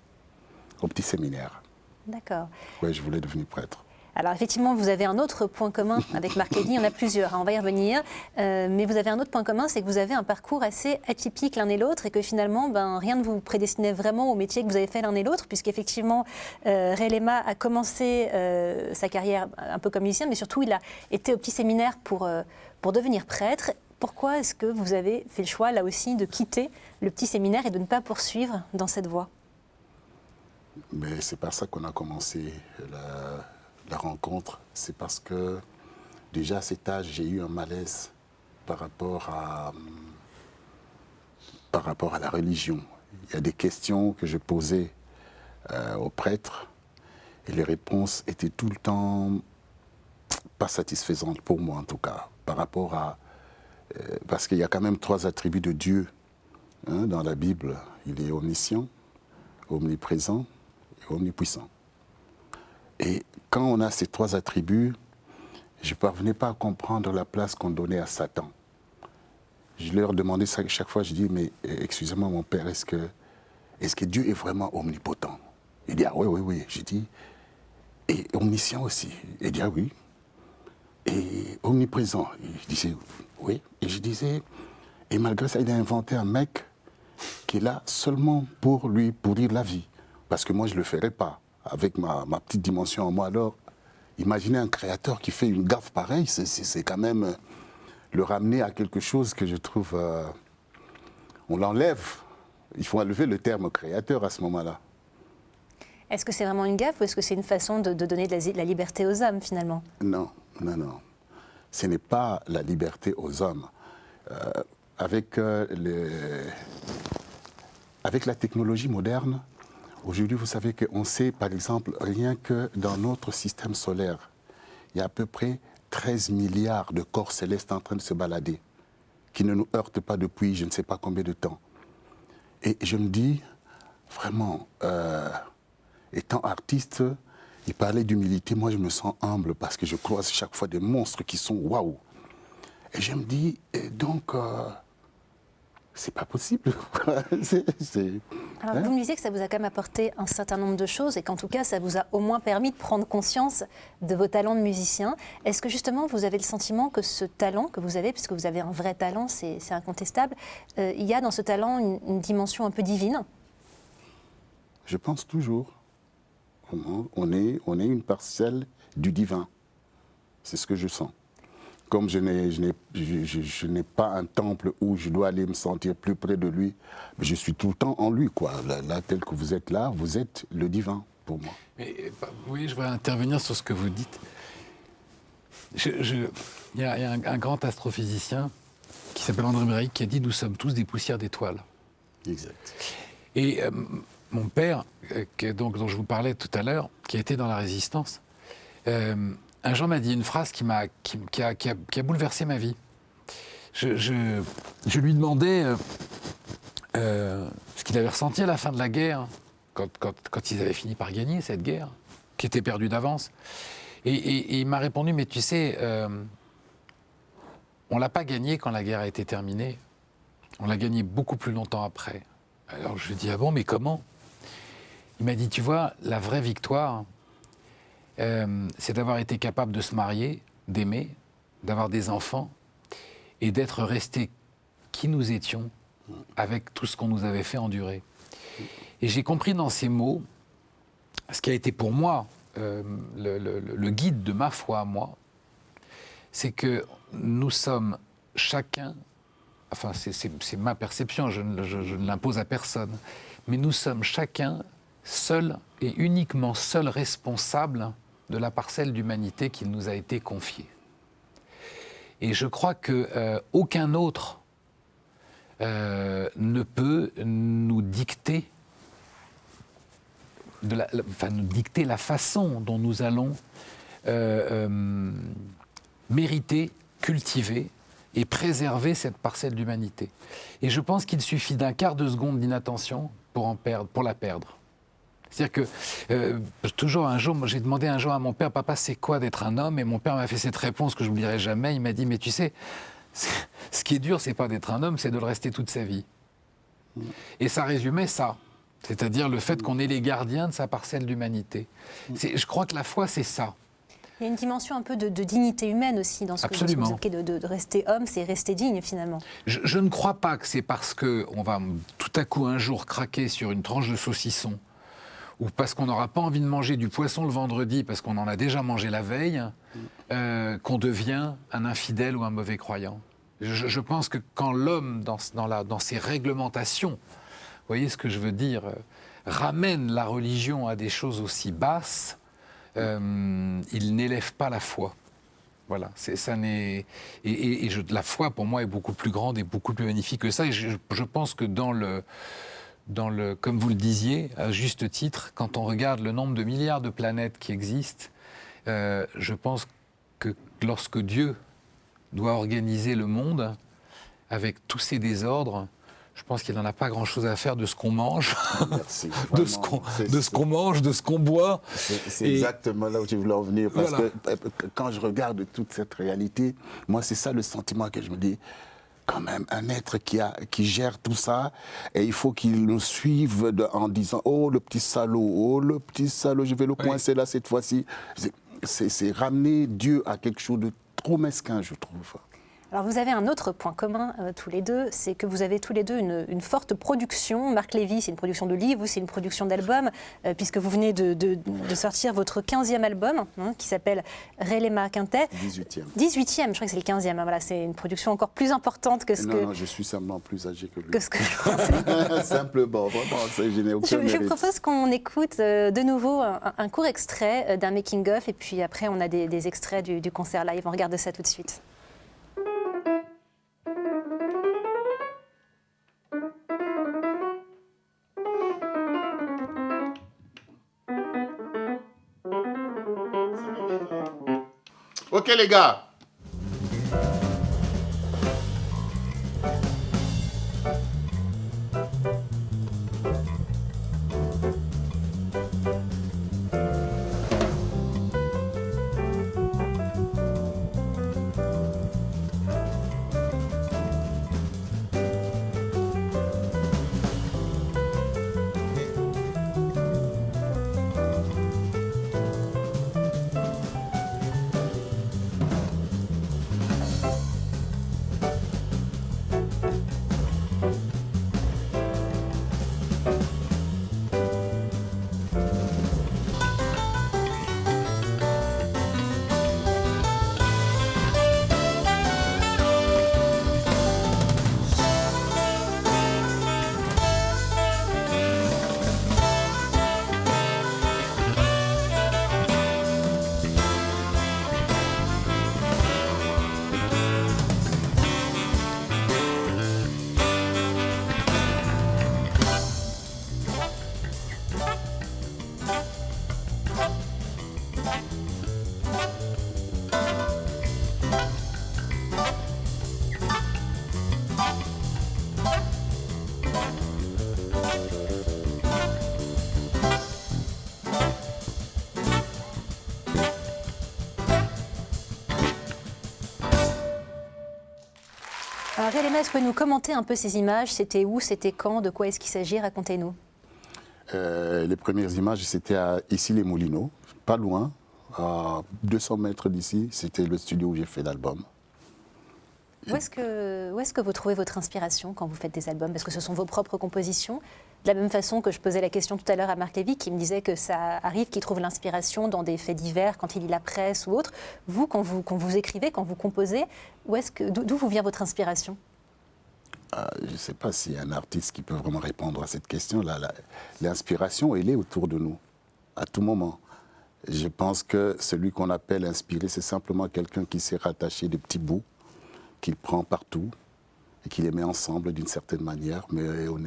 Au petit séminaire. D'accord. Oui, je voulais devenir prêtre. Alors effectivement, vous avez un autre point commun avec Marc Eddy, il y en a plusieurs, hein, on va y revenir, mais vous avez un autre point commun, c'est que vous avez un parcours assez atypique l'un et l'autre et que finalement, rien ne vous prédestinait vraiment au métier que vous avez fait l'un et l'autre, puisqu'effectivement, Ray Lema a commencé sa carrière un peu comme musicien, mais surtout il a été au petit séminaire pour devenir prêtre. Pourquoi est-ce que vous avez fait le choix, là aussi, de quitter le petit séminaire et de ne pas poursuivre dans cette voie? Mais c'est par ça qu'on a commencé la rencontre. C'est parce que déjà à cet âge, j'ai eu un malaise par rapport à la religion. Il y a des questions que je posais aux prêtres et les réponses étaient tout le temps pas satisfaisantes pour moi en tout cas, par rapport à... parce qu'il y a quand même 3 attributs de Dieu dans la Bible. Il est omniscient, omniprésent et omnipuissant. Et quand on a ces 3 attributs, je ne parvenais pas à comprendre la place qu'on donnait à Satan. Je leur demandais ça chaque fois, je dis, mais excusez-moi mon père, est-ce que Dieu est vraiment omnipotent? Il dit, ah oui, oui, oui. J'ai dit, et omniscient aussi? Il dit, ah oui. Et omniprésent? Je disais, oui. Et je disais, et malgré ça, il a inventé un mec qui est là seulement pour lui pourrir la vie. Parce que moi, je ne le ferais pas. Avec ma petite dimension en moi, alors, imaginez un créateur qui fait une gaffe pareille, c'est quand même le ramener à quelque chose que je trouve... on l'enlève. Il faut enlever le terme créateur à ce moment-là. Est-ce que c'est vraiment une gaffe ou est-ce que c'est une façon de donner de la liberté aux hommes, finalement? Non, non, non. Ce n'est pas la liberté aux hommes. Avec la technologie moderne, aujourd'hui, vous savez qu'on sait, par exemple, rien que dans notre système solaire, il y a à peu près 13 milliards de corps célestes en train de se balader, qui ne nous heurtent pas depuis je ne sais pas combien de temps. Et je me dis, vraiment, étant artiste, il parlait d'humilité, moi je me sens humble parce que je croise chaque fois des monstres qui sont waouh. Et je me dis, donc... c'est pas possible. Alors, vous me disiez que ça vous a quand même apporté un certain nombre de choses et qu'en tout cas, ça vous a au moins permis de prendre conscience de vos talents de musicien. Est-ce que justement, vous avez le sentiment que ce talent que vous avez, puisque vous avez un vrai talent, c'est incontestable, il y a dans ce talent une dimension un peu divine? Je pense toujours. On est une parcelle du divin. C'est ce que je sens. Comme je n'ai pas un temple où je dois aller me sentir plus près de lui, mais je suis tout le temps en lui, quoi. Là, tel que vous êtes là, vous êtes le divin pour moi. Mais, oui, je voudrais intervenir sur ce que vous dites. Il y a un grand astrophysicien qui s'appelle André Méric qui a dit « Nous sommes tous des poussières d'étoiles ». Exact. Et mon père, dont je vous parlais tout à l'heure, qui a été dans la Résistance, un jour m'a dit une phrase qui a bouleversé ma vie. Je lui demandais ce qu'il avait ressenti à la fin de la guerre, quand ils avaient fini par gagner cette guerre, qui était perdue d'avance. Et il m'a répondu, mais tu sais, on ne l'a pas gagnée quand la guerre a été terminée, on l'a gagnée beaucoup plus longtemps après. Alors je lui ai dit, ah bon, mais comment? Il m'a dit, tu vois, la vraie victoire... c'est d'avoir été capable de se marier, d'aimer, d'avoir des enfants et d'être restés qui nous étions avec tout ce qu'on nous avait fait endurer. Et j'ai compris dans ces mots ce qui a été pour moi le guide de ma foi à moi, c'est que nous sommes chacun, enfin c'est ma perception, je ne l'impose à personne, mais nous sommes chacun seul et uniquement seul responsable de la parcelle d'humanité qui nous a été confiée. Et je crois qu'aucun autre ne peut nous dicter, nous dicter la façon dont nous allons mériter cultiver et préserver cette parcelle d'humanité. Et je pense qu'il suffit d'un quart de seconde d'inattention pour la perdre. C'est-à-dire que, toujours un jour, j'ai demandé un jour à mon père, papa, c'est quoi d'être un homme? Et mon père m'a fait cette réponse que je n'oublierai jamais. Il m'a dit, mais tu sais, ce qui est dur, c'est pas d'être un homme, c'est de le rester toute sa vie. Et ça résumait ça. C'est-à-dire le fait qu'on est les gardiens de sa parcelle d'humanité. Je crois que la foi, c'est ça. Il y a une dimension un peu de dignité humaine aussi dans ce que vous évoquez, de rester homme, c'est rester digne finalement. Je ne crois pas que c'est parce qu'on va tout à coup un jour craquer sur une tranche de saucisson ou parce qu'on n'aura pas envie de manger du poisson le vendredi parce qu'on en a déjà mangé la veille, qu'on devient un infidèle ou un mauvais croyant. Je pense que quand l'homme, dans ses réglementations, vous voyez ce que je veux dire, ramène la religion à des choses aussi basses, il n'élève pas la foi. Voilà, la foi pour moi est beaucoup plus grande et beaucoup plus magnifique que ça. Et je pense que comme vous le disiez, à juste titre, quand on regarde le nombre de milliards de planètes qui existent, je pense que lorsque Dieu doit organiser le monde avec tous ces désordres, je pense qu'il n'en a pas grand-chose à faire de ce qu'on mange, Merci, de ce qu'on mange, de ce qu'on boit. C'est exactement là où je voulais en venir. Parce que quand je regarde toute cette réalité, moi, c'est ça le sentiment que je me dis. Quand même, un être qui gère tout ça, et il faut qu'il nous suive en disant « Oh, le petit salaud, je vais le coincer là cette fois-ci ». C'est ramener Dieu à quelque chose de trop mesquin, je trouve. Alors vous avez un autre point commun tous les deux, c'est que vous avez tous les deux une forte production. Marc Lévy, c'est une production de livres, vous, c'est une production d'albums, puisque vous venez de sortir votre 15e album, qui s'appelle Relema Quintet. 18e. 18e, je crois que c'est le 15e. Voilà, c'est une production encore plus importante que ce que... Non, je suis simplement plus âgé que lui. Que ce que je pensais. Simplement, vraiment, je n'ai aucun mérite. Je propose qu'on écoute de nouveau un court extrait d'un making-of, et puis après on a des extraits du concert live. On regarde ça tout de suite. Ok les gars. Alors, Relema, est-ce que vous pouvez nous commenter un peu ces images? C'était où? C'était quand? De quoi est-ce qu'il s'agit? Racontez-nous. Les premières images, c'était à Issy-les-Moulineaux, pas loin, à 200 mètres d'ici. C'était le studio où j'ai fait l'album. Où est-ce que vous trouvez votre inspiration quand vous faites des albums? Parce que ce sont vos propres compositions. De la même façon que je posais la question tout à l'heure à Marc Lévy, qui me disait que ça arrive qu'il trouve l'inspiration dans des faits divers, quand il lit la presse ou autre. Vous, quand vous écrivez, quand vous composez, d'où vous vient votre inspiration? Je ne sais pas s'il y a un artiste qui peut vraiment répondre à cette question. L'inspiration, elle est autour de nous, à tout moment. Je pense que celui qu'on appelle inspiré, c'est simplement quelqu'un qui s'est rattaché des petits bouts, qu'il prend partout et qui les met ensemble d'une certaine manière. Mais on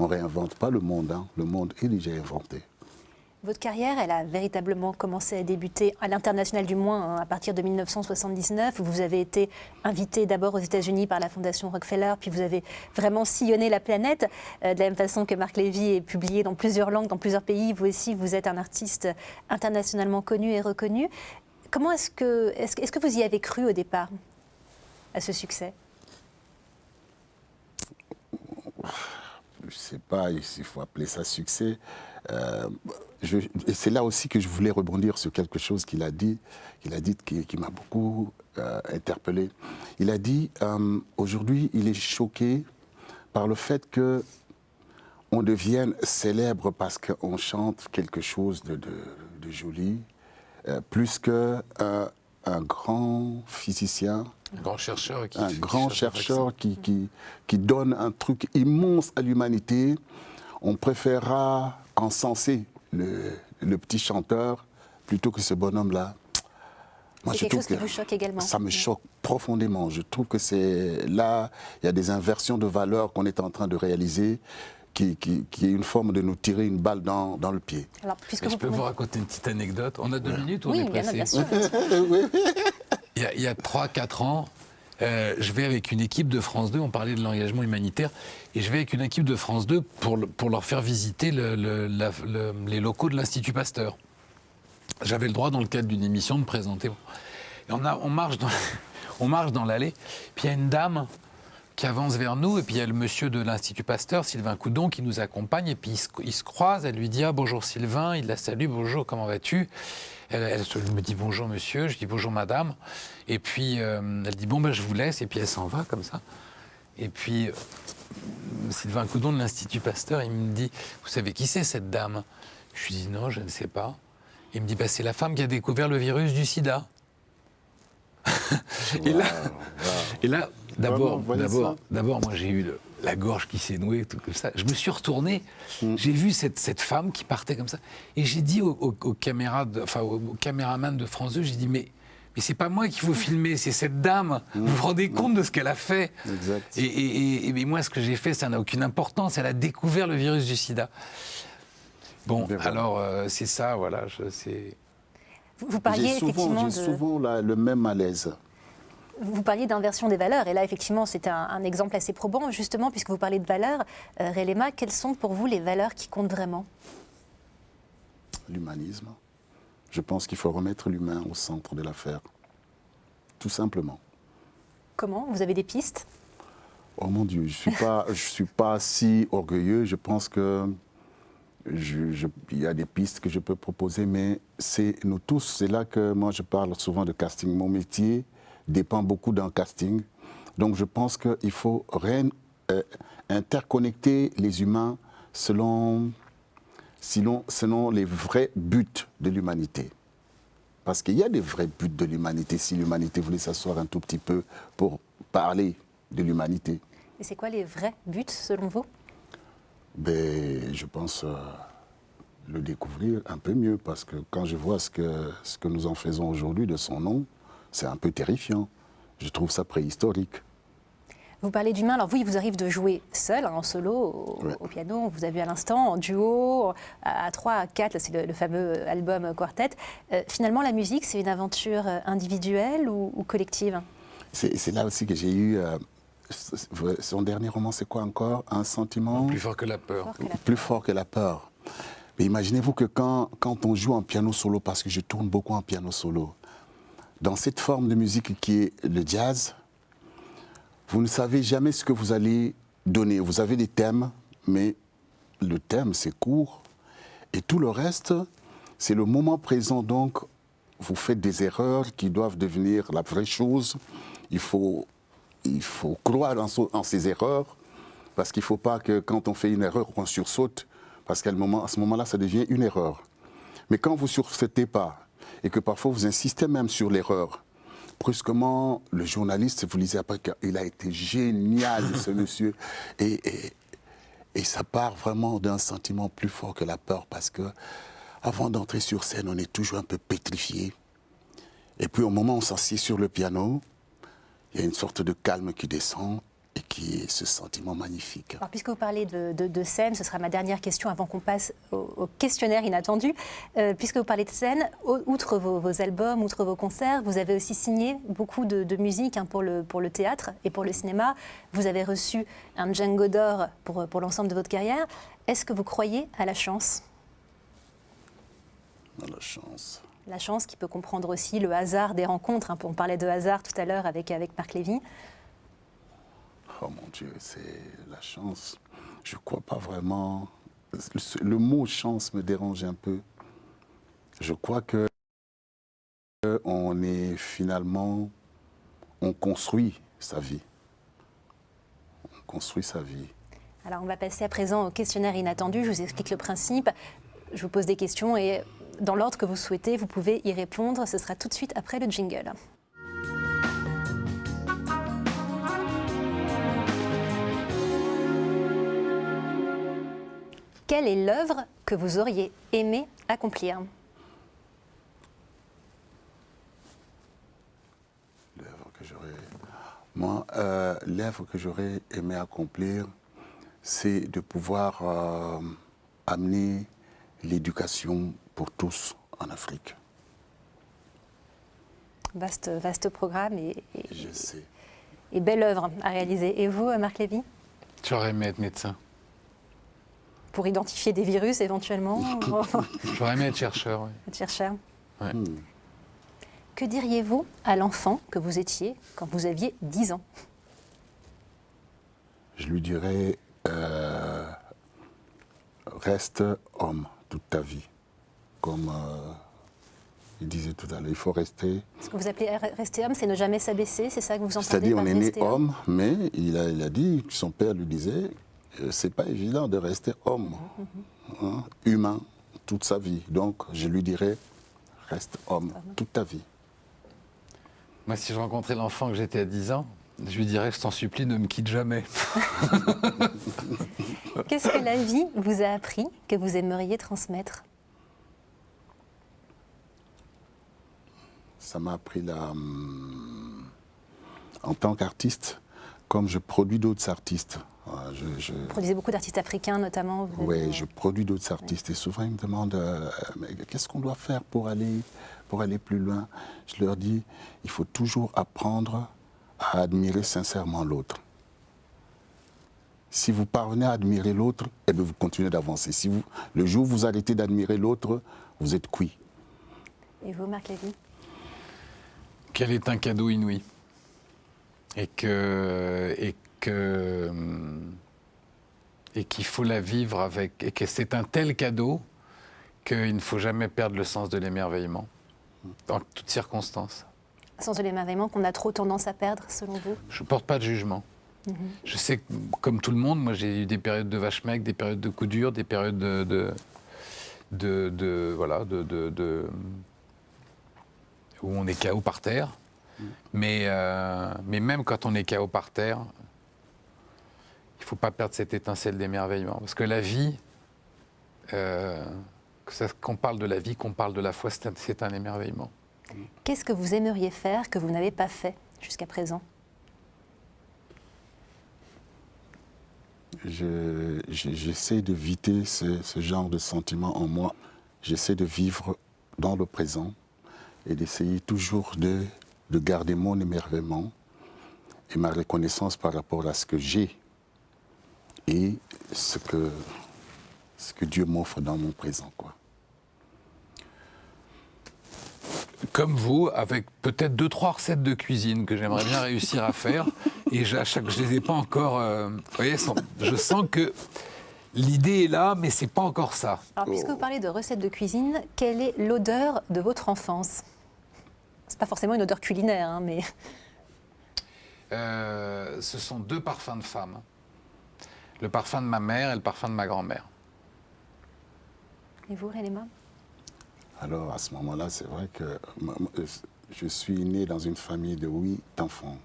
ne réinvente pas le monde. Hein. Le monde est déjà inventé. Votre carrière, elle a véritablement commencé à débuter à l'international du moins, à partir de 1979, où vous avez été invité d'abord aux États-Unis par la Fondation Rockefeller, puis vous avez vraiment sillonné la planète, de la même façon que Marc Lévy est publié dans plusieurs langues, dans plusieurs pays. Vous aussi, vous êtes un artiste internationalement connu et reconnu. Comment est-ce que vous y avez cru au départ, à ce succès ? Je ne sais pas s'il faut appeler ça succès. Et c'est là aussi que je voulais rebondir sur quelque chose qu'il a dit qui m'a beaucoup interpellé. Il a dit, aujourd'hui, il est choqué par le fait qu'on devienne célèbre parce qu'on chante quelque chose de joli, plus qu'un grand physicien. Un grand chercheur qui donne un truc immense à l'humanité. On préférera encenser le petit chanteur plutôt que ce bonhomme-là. C'est quelque chose qui vous choque également. Ça me choque profondément. Je trouve que là, il y a des inversions de valeurs qu'on est en train de réaliser qui est une forme de nous tirer une balle dans le pied. Alors, je peux vous raconter une petite anecdote. On a 2 minutes ou on est pressé? Bien sûr. Il y a 3-4 ans, je vais avec une équipe de France 2, on parlait de l'engagement humanitaire, et je vais avec une équipe de France 2 pour leur faire visiter les locaux de l'Institut Pasteur. J'avais le droit, dans le cadre d'une émission, de présenter. Et on marche dans l'allée, puis il y a une dame qui avance vers nous, et puis il y a le monsieur de l'Institut Pasteur, Sylvain Coudon, qui nous accompagne, et puis ils se croisent, elle lui dit « Ah, bonjour Sylvain », il la salue « Bonjour, comment vas-tu ?» Elle me dit « Bonjour monsieur », je dis « Bonjour madame », et puis elle dit « Bon, ben je vous laisse », et puis elle s'en va comme ça. Et puis Sylvain Coudon de l'Institut Pasteur, il me dit « Vous savez qui c'est cette dame ?» Je lui dis « Non, je ne sais pas ». Il me dit bah, « C'est la femme qui a découvert le virus du sida ». Et là, d'abord, moi j'ai eu la gorge qui s'est nouée, tout comme ça. Je me suis retourné, j'ai vu cette femme qui partait comme ça, et j'ai dit au caméraman de France 2, j'ai dit mais c'est pas moi qu'il faut filmer, c'est cette dame. Vous vous rendez compte de ce qu'elle a fait? Exact. Et moi, ce que j'ai fait, ça n'a aucune importance. Elle a découvert le virus du sida. Bon, alors c'est ça, voilà. Vous parliez effectivement J'ai souvent le même malaise. Vous parliez d'inversion des valeurs, et là, effectivement, c'est un exemple assez probant, justement, puisque vous parlez de valeurs. Relema, quelles sont pour vous les valeurs qui comptent vraiment? L'humanisme. Je pense qu'il faut remettre l'humain au centre de l'affaire. Tout simplement. Comment? Vous avez des pistes? Oh mon Dieu, je suis pas si orgueilleux. Je pense que il y a des pistes que je peux proposer, mais c'est nous tous. C'est là que moi je parle souvent de casting. Mon métier dépend beaucoup d'un casting. Donc je pense qu'il faut interconnecter les humains selon les vrais buts de l'humanité. Parce qu'il y a des vrais buts de l'humanité, si l'humanité voulait s'asseoir un tout petit peu pour parler de l'humanité. Et c'est quoi les vrais buts, selon vous? Je pense le découvrir un peu mieux, parce que quand je vois ce que nous en faisons aujourd'hui de son nom, c'est un peu terrifiant. Je trouve ça préhistorique. Vous parlez d'humain, alors vous, il vous arrive de jouer seul, en solo, au piano, on vous a vu à l'instant, en duo, à 3, à 4, c'est le fameux album Quartet. Finalement, la musique, c'est une aventure individuelle ou collective? C'est là aussi que j'ai eu... son dernier roman, c'est quoi encore? Un sentiment... Plus fort que la peur. Plus fort que la peur. Mais imaginez-vous que quand on joue en piano solo, parce que je tourne beaucoup en piano solo, dans cette forme de musique qui est le jazz, vous ne savez jamais ce que vous allez donner. Vous avez des thèmes, mais le thème, c'est court. Et tout le reste, c'est le moment présent. Donc, vous faites des erreurs qui doivent devenir la vraie chose. Il faut croire en ces erreurs, parce qu'il ne faut pas que quand on fait une erreur, on sursaute, parce qu'à ce moment-là, ça devient une erreur. Mais quand vous ne sursautez pas, et que parfois vous insistez même sur l'erreur, brusquement, le journaliste, vous lisez après qu'il a été génial, ce monsieur. Et ça part vraiment d'un sentiment plus fort que la peur, parce que avant d'entrer sur scène, on est toujours un peu pétrifié. Et puis au moment où on s'assied sur le piano, il y a une sorte de calme qui descend et qui est ce sentiment magnifique. Alors, puisque vous parlez de scène, ce sera ma dernière question avant qu'on passe au questionnaire inattendu. Puisque vous parlez de scène, outre vos albums, outre vos concerts, vous avez aussi signé beaucoup de musique pour le théâtre et pour le cinéma. Vous avez reçu un Django d'or pour l'ensemble de votre carrière. Est-ce que vous croyez à la chance ? À la chance. La chance qui peut comprendre aussi le hasard des rencontres. On parlait de hasard tout à l'heure avec Marc Lévy. Oh mon Dieu, c'est la chance. Je ne crois pas vraiment. Le mot chance me dérange un peu. Je crois que on est finalement, on construit sa vie. On construit sa vie. Alors on va passer à présent au questionnaire inattendu. Je vous explique le principe. Je vous pose des questions et dans l'ordre que vous souhaitez, vous pouvez y répondre. Ce sera tout de suite après le jingle. Quelle est l'œuvre que vous auriez aimé accomplir ? L'œuvre que j'aurais aimé accomplir, c'est de pouvoir amener l'éducation pour tous en Afrique. Vaste programme Je sais. et belle œuvre à réaliser. Et vous, Marc Lévy ? J'aurais aimé être médecin. Pour identifier des virus éventuellement. J'aurais aimé être chercheur, oui. Être chercheur. Ouais. Que diriez-vous à l'enfant que vous étiez quand vous aviez 10 ans ? Je lui dirais, reste homme toute ta vie. Comme il disait tout à l'heure, il faut rester. Ce que vous appelez rester homme, c'est ne jamais s'abaisser, c'est ça que vous entendez C'est-à-dire, par on est né rester homme, mais il a dit, son père lui disait, c'est pas évident de rester homme, hein, humain, toute sa vie. Donc, je lui dirais, reste homme toute ta vie. Moi, si je rencontrais l'enfant que j'étais à 10 ans, je lui dirais, je t'en supplie, ne me quitte jamais. Qu'est-ce que la vie vous a appris que vous aimeriez transmettre ? Ça m'a appris en tant qu'artiste, comme je produis d'autres artistes. Vous produisez beaucoup d'artistes africains notamment. Oui, je produis d'autres artistes et souvent ils me demandent mais qu'est-ce qu'on doit faire pour aller plus loin. Je leur dis, il faut toujours apprendre à admirer sincèrement l'autre. Si vous parvenez à admirer l'autre, eh bien vous continuez d'avancer. Le jour où vous arrêtez d'admirer l'autre, vous êtes cuit. Et vous, Marc Lévy ? Quel est un cadeau inouï. Et qu'il faut la vivre avec, et que c'est un tel cadeau qu'il ne faut jamais perdre le sens de l'émerveillement, dans toutes circonstances. Sens de l'émerveillement qu'on a trop tendance à perdre, selon vous ? Je ne porte pas de jugement. Je sais que, comme tout le monde, moi j'ai eu des périodes de vache maigre, des périodes de coups durs, des périodes où on est KO par terre. Mais même quand on est KO par terre, il ne faut pas perdre cette étincelle d'émerveillement. Parce que la vie, qu'on parle de la vie, qu'on parle de la foi, c'est un émerveillement. Qu'est-ce que vous aimeriez faire que vous n'avez pas fait jusqu'à présent ? J'essaie d'éviter ce genre de sentiment en moi. J'essaie de vivre dans le présent et d'essayer toujours de garder mon émerveillement et ma reconnaissance par rapport à ce que j'ai et ce que Dieu m'offre dans mon présent, quoi. Comme vous, avec peut-être 2-3 recettes de cuisine que j'aimerais bien réussir à faire, et je ne les ai pas encore... vous voyez, je sens que l'idée est là, mais c'est pas encore ça. Alors, puisque vous parlez de recettes de cuisine, quelle est l'odeur de votre enfance ? C'est pas forcément une odeur culinaire, hein, mais... Ce sont 2 parfums de femmes. Le parfum de ma mère et le parfum de ma grand-mère. Et vous, Réléma ? Alors, à ce moment-là, c'est vrai que je suis né dans une famille de 8 enfants.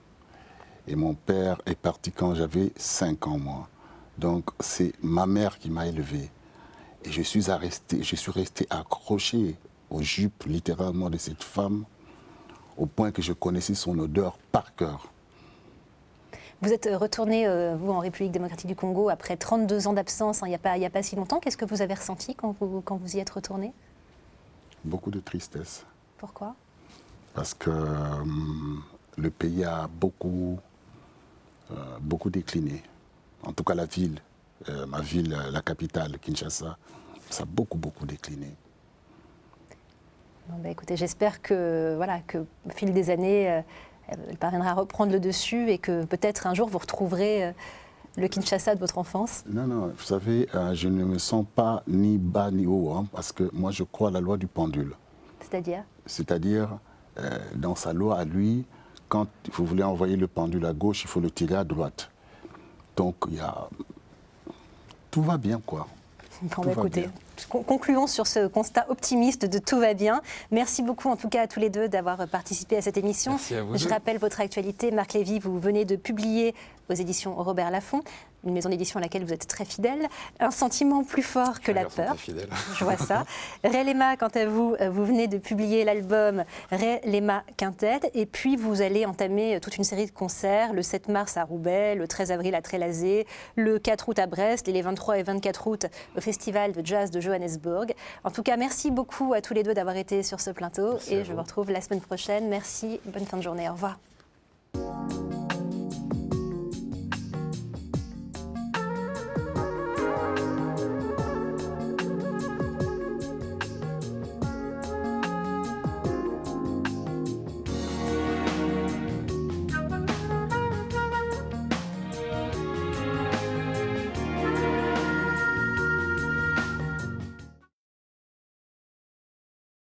Et mon père est parti quand j'avais 5 ans, moi. Donc, c'est ma mère qui m'a élevé. Et je suis resté accroché aux jupes, littéralement, de cette femme, au point que je connaissais son odeur par cœur. Vous êtes retourné, vous, en République démocratique du Congo, après 32 ans d'absence, hein, il n'y a pas si longtemps. Qu'est-ce que vous avez ressenti quand vous y êtes retourné? Beaucoup de tristesse. Pourquoi? Parce que le pays a beaucoup décliné. En tout cas, la ville, ma ville, la capitale, Kinshasa, ça a beaucoup décliné. Bon, écoutez, j'espère que, au fil des années, elle parviendra à reprendre le dessus et que peut-être un jour vous retrouverez le Kinshasa de votre enfance. Non, vous savez, je ne me sens pas ni bas ni haut, hein, parce que moi je crois à la loi du pendule. C'est-à-dire? C'est-à-dire, dans sa loi à lui, quand vous voulez envoyer le pendule à gauche, il faut le tirer à droite. Donc, tout va bien, quoi. Bon, écoutez, concluons sur ce constat optimiste de tout va bien. Merci beaucoup en tout cas à tous les deux d'avoir participé à cette émission. Merci à vous. Je rappelle votre actualité. Marc Lévy, vous venez de publier aux éditions Robert Laffont, une maison d'édition à laquelle vous êtes très fidèle. Un sentiment plus fort que la peur. Je vois ça. Ray Lema, quant à vous, vous venez de publier l'album Ray Lema Quintet. Et puis vous allez entamer toute une série de concerts le 7 mars à Roubaix, le 13 avril à Trélazé, le 4 août à Brest et les 23 et 24 août au Festival de Jazz de Johannesburg. En tout cas, merci beaucoup à tous les deux d'avoir été sur ce plateau. Et je vous retrouve la semaine prochaine. Merci, bonne fin de journée. Au revoir.